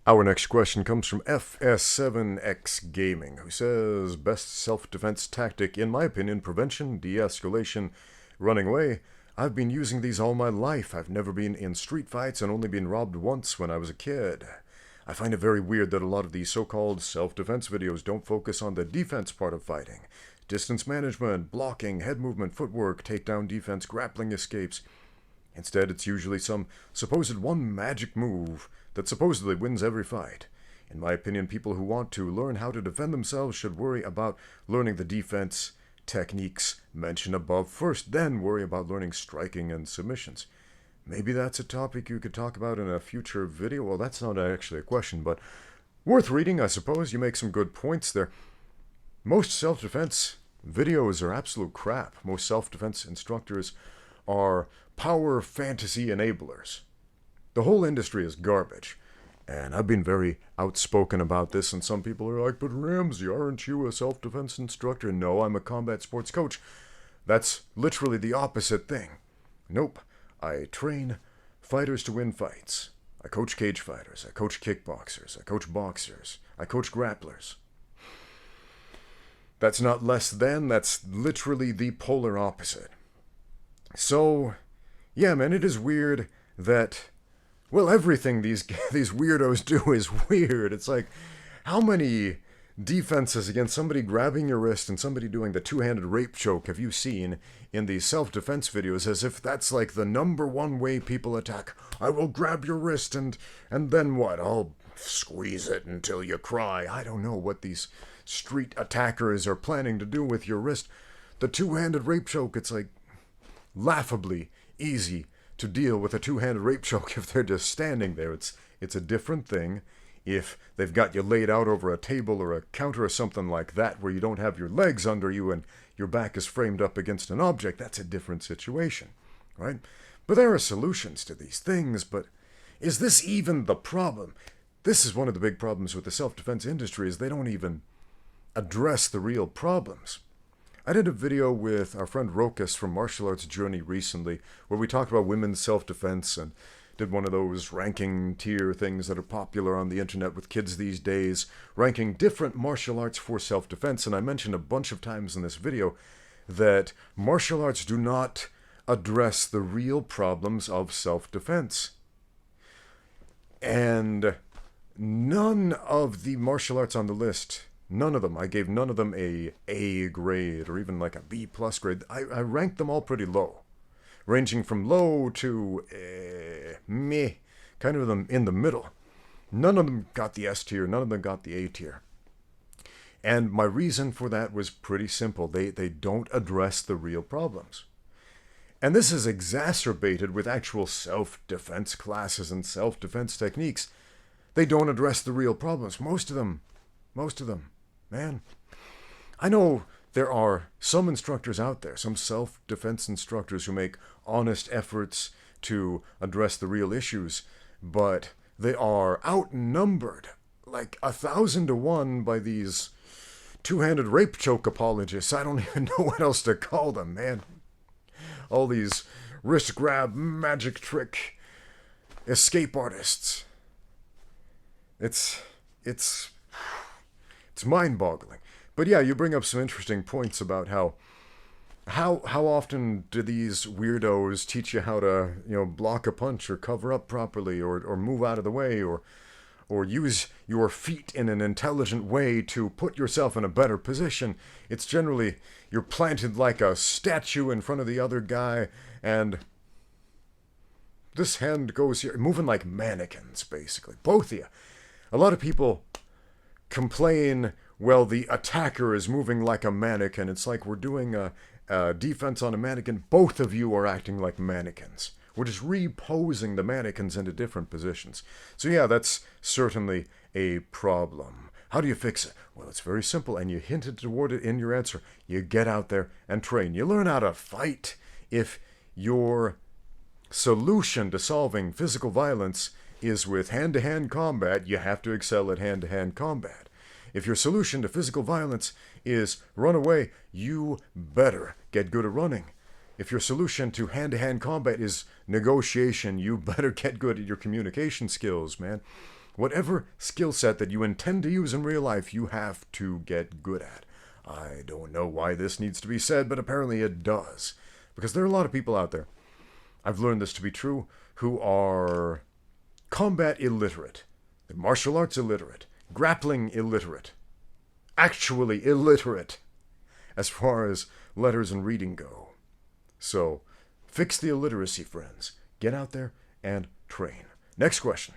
Our next question comes from FS7X Gaming, who says, best self-defense tactic, in my opinion, prevention, de-escalation, running away. I've been using these all my life. I've never been in street fights and only been robbed once when I was a kid. I find it very weird that a lot of these so-called self-defense videos don't focus on the defense part of fighting. Distance management, blocking, head movement, footwork, takedown defense, grappling escapes. Instead, it's usually some supposed one magic move that supposedly wins every fight. In my opinion, people who want to learn how to defend themselves should worry about learning the defense techniques mentioned above first, then worry about learning striking and submissions. Maybe that's a topic you could talk about in a future video. Well, that's not actually a question, but worth reading, I suppose. You make some good points there. Most self-defense videos are absolute crap. Most self-defense instructors are power fantasy enablers. The whole industry is garbage. And I've been very outspoken about this, and some people are like, but Ramsey, aren't you a self-defense instructor? No, I'm a combat sports coach. That's literally the opposite thing. Nope. I train fighters to win fights. I coach cage fighters. I coach kickboxers. I coach boxers. I coach grapplers. That's not less than, that's literally the polar opposite. So, yeah, man, it is weird that, well, everything these weirdos do is weird. It's like, how many defenses against somebody grabbing your wrist and somebody doing the two-handed rape choke have you seen in these self-defense videos, as if that's like the number one way people attack? I will grab your wrist and then what? I'll squeeze it until you cry. I don't know what these street attackers are planning to do with your wrist. The two-handed rape choke, it's like laughably easy to deal with a two-handed rape choke if they're just standing there. It's a different thing if they've got you laid out over a table or a counter or something like that, where you don't have your legs under you and your back is framed up against an object. That's a different situation, right? But there are solutions to these things, but is this even the problem? This is one of the big problems with the self-defense industry, is they don't even address the real problems. I did a video with our friend Rokas from Martial Arts Journey recently, where we talked about women's self-defense and did one of those ranking tier things that are popular on the internet with kids these days, ranking different martial arts for self-defense. And I mentioned a bunch of times in this video that martial arts do not address the real problems of self-defense. And none of the martial arts on the list, none of them, I gave none of them A grade or even like a B+ grade. I ranked them all pretty low, ranging from low to meh, kind of them in the middle. None of them got the S tier, none of them got the A tier. And my reason for that was pretty simple. They don't address the real problems. And this is exacerbated with actual self-defense classes and self-defense techniques. They don't address the real problems. Most of them, man. I know there are some instructors out there, some self-defense instructors who make honest efforts to address the real issues, but they are outnumbered like 1,000 to 1 by these two-handed rape choke apologists. I don't even know what else to call them, man. All these wrist grab, magic trick, escape artists. It's mind-boggling. But yeah, you bring up some interesting points about how often do these weirdos teach you how to, block a punch or cover up properly or move out of the way or use your feet in an intelligent way to put yourself in a better position. It's generally you're planted like a statue in front of the other guy and this hand goes here, moving like mannequins, basically. Both of you. A lot of people complain, well, the attacker is moving like a mannequin. It's like we're doing a defense on a mannequin. Both of you are acting like mannequins. We're just reposing the mannequins into different positions. So yeah, that's certainly a problem. How do you fix it? Well, it's very simple, and you hinted toward it in your answer. You get out there and train. You learn how to fight. If your solution to solving physical violence is with hand-to-hand combat, you have to excel at hand-to-hand combat. If your solution to physical violence is run away, you better get good at running. If your solution to hand-to-hand combat is negotiation, you better get good at your communication skills, man. Whatever skill set that you intend to use in real life, you have to get good at. I don't know why this needs to be said, but apparently it does. Because there are a lot of people out there, I've learned this to be true, who are combat illiterate, martial arts illiterate, grappling illiterate, actually illiterate, as far as letters and reading go. So, fix the illiteracy, friends. Get out there and train. Next question.